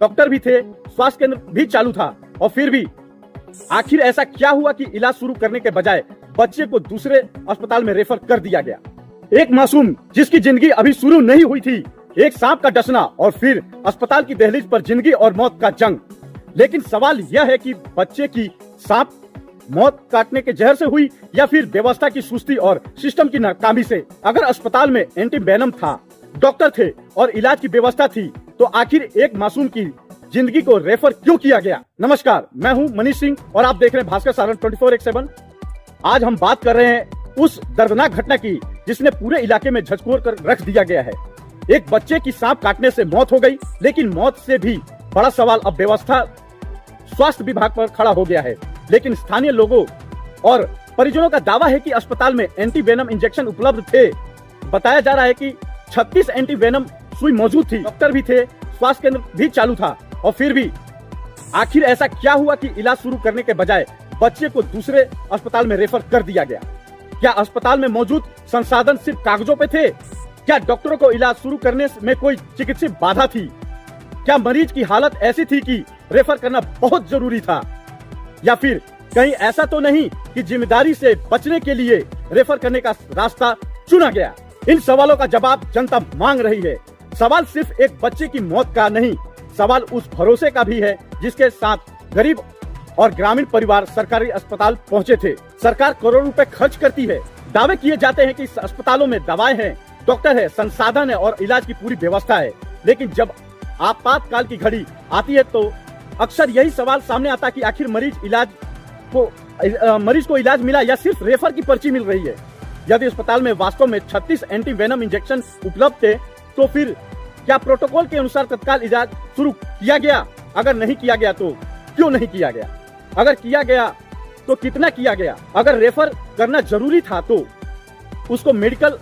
Doctor भी थे, स्वास्थ्य केंद्र भी चालू था, और फिर भी आखिर ऐसा क्या हुआ कि इलाज शुरू करने के बजाय बच्चे को दूसरे अस्पताल में रेफर कर दिया गया। एक मासूम जिसकी जिंदगी अभी शुरू नहीं हुई थी, एक सांप का डसना और फिर अस्पताल की दहलीज पर जिंदगी और मौत का जंग। लेकिन सवाल यह है कि बच्चे की सांप मौत काटने के जहर से हुई या फिर व्यवस्था की सुस्ती और सिस्टम की नाकामी से। अगर अस्पताल में एंटीवेनम था, डॉक्टर थे और इलाज की व्यवस्था थी, तो आखिर एक मासूम की जिंदगी को रेफर क्यों किया गया। नमस्कार, मैं हूं मनीष सिंह और आप देख रहे हैं भास्कर सारण 24/7। आज हम बात कर रहे हैं उस दर्दनाक घटना की जिसने पूरे इलाके में झकझोर कर रख दिया गया है। एक बच्चे की सांप काटने से मौत हो गई, लेकिन मौत से भी बड़ा सवाल अब व्यवस्था स्वास्थ्य विभाग पर खड़ा हो गया है। लेकिन स्थानीय लोगों और परिजनों का दावा है कि अस्पताल में एंटीवेनम इंजेक्शन उपलब्ध थे। बताया जा रहा है कि 36 एंटीवेनम सुई मौजूद थी, डॉक्टर भी थे, स्वास्थ्य केंद्र भी चालू था, और फिर भी आखिर ऐसा क्या हुआ कि इलाज शुरू करने के बजाय बच्चे को दूसरे अस्पताल में रेफर कर दिया गया। क्या अस्पताल में मौजूद संसाधन सिर्फ कागजों पे थे? क्या डॉक्टरों को इलाज शुरू करने में कोई चिकित्सीय बाधा थी? क्या मरीज की हालत ऐसी थी कि रेफर करना बहुत जरूरी था? या फिर कहीं ऐसा तो नहीं कि जिम्मेदारी से बचने के लिए रेफर करने का रास्ता चुना गया? इन सवालों का जवाब जनता मांग रही है। सवाल सिर्फ एक बच्चे की मौत का नहीं, सवाल उस भरोसे का भी है जिसके साथ गरीब और ग्रामीण परिवार सरकारी अस्पताल पहुंचे थे। सरकार करोड़ों रुपए खर्च करती है, दावे किए जाते हैं कि अस्पतालों में दवाएं हैं, डॉक्टर है, संसाधन है और इलाज की पूरी व्यवस्था है। लेकिन जब आपातकाल की घड़ी आती है तो अक्सर यही सवाल सामने आता है कि आखिर मरीज को इलाज मिला या सिर्फ रेफर की पर्ची मिल रही है। यदि अस्पताल में वास्तव में 36 एंटीवेनम इंजेक्शन उपलब्ध थे, तो फिर क्या प्रोटोकॉल के अनुसार तत्काल इलाज शुरू किया गया? अगर नहीं किया गया तो क्यों नहीं किया गया? अगर किया गया तो कितना किया गया? अगर रेफर करना जरूरी था तो उसको मेडिकल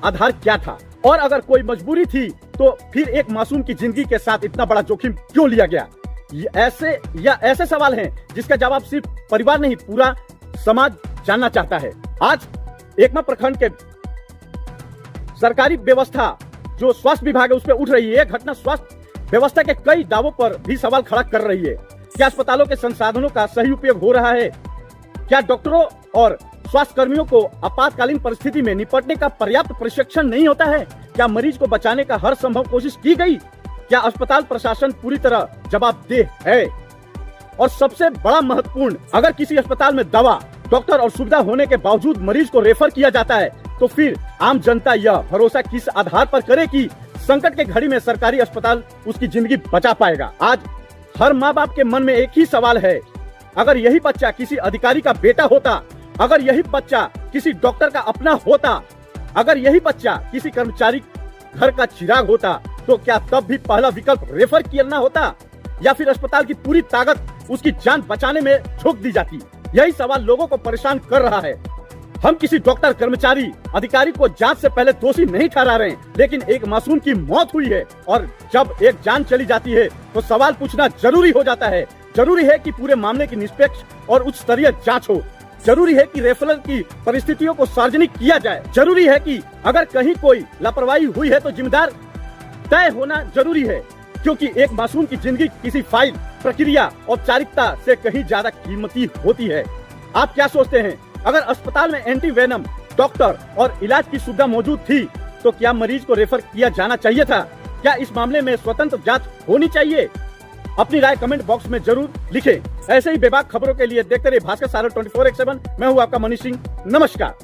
आधार क्या था? और अगर कोई मजबूरी थी तो फिर एक मासूम की जिंदगी के साथ इतना बड़ा जोखिम क्यों लिया गया? ऐसे सवाल हैं जिसका जवाब सिर्फ परिवार नहीं, पूरा समाज जानना चाहता है। आज एकमा प्रखंड के सरकारी व्यवस्था जो स्वास्थ्य विभाग है उस पर उठ रही है। यह घटना स्वास्थ्य व्यवस्था के कई दावों पर भी सवाल खड़ा कर रही है। क्या अस्पतालों के संसाधनों का सही उपयोग हो रहा है? क्या डॉक्टरों और स्वास्थ्य कर्मियों को आपातकालीन परिस्थिति में निपटने का पर्याप्त प्रशिक्षण नहीं होता है? क्या मरीज को बचाने का हर संभव कोशिश की गई? क्या अस्पताल प्रशासन पूरी तरह जवाबदेह है? और सबसे बड़ा महत्वपूर्ण, अगर किसी अस्पताल में दवा, डॉक्टर और सुविधा होने के बावजूद मरीज को रेफर किया जाता है, तो फिर आम जनता यह भरोसा किस आधार पर करे कि संकट के घड़ी में सरकारी अस्पताल उसकी जिंदगी बचा पाएगा? आज हर माँ बाप के मन में एक ही सवाल है, अगर यही बच्चा किसी अधिकारी का बेटा होता, अगर यही बच्चा किसी डॉक्टर का अपना होता, अगर यही बच्चा किसी कर्मचारी घर का चिराग होता, तो क्या तब भी पहला विकल्प रेफर करना होता या फिर अस्पताल की पूरी ताकत उसकी जान बचाने में झोंक दी जाती? यही सवाल लोगों को परेशान कर रहा है। हम किसी डॉक्टर, कर्मचारी, अधिकारी को जांच से पहले दोषी नहीं ठहरा रहे हैं, लेकिन एक मासूम की मौत हुई है और जब एक जान चली जाती है तो सवाल पूछना जरूरी हो जाता है। जरूरी है कि पूरे मामले की निष्पक्ष और उच्च स्तरीय जांच हो। जरूरी है कि रेफरल की परिस्थितियों को सार्वजनिक किया जाए। जरूरी है कि अगर कहीं कोई लापरवाही हुई है तो जिम्मेदार तय होना जरूरी है, क्योंकि एक मासूम की जिंदगी किसी फाइल, प्रक्रिया, औपचारिकता से कहीं ज्यादा कीमती होती है। आप क्या सोचते हैं? अगर अस्पताल में एंटीवेनम, डॉक्टर और इलाज की सुविधा मौजूद थी, तो क्या मरीज को रेफर किया जाना चाहिए था? क्या इस मामले में स्वतंत्र जांच होनी चाहिए? अपनी राय कमेंट बॉक्स में जरूर लिखें। ऐसे ही बेबाक खबरों के लिए देखते रहिए भास्कर सारण 24/7। मैं हूँ आपका मनीष सिंह। नमस्कार।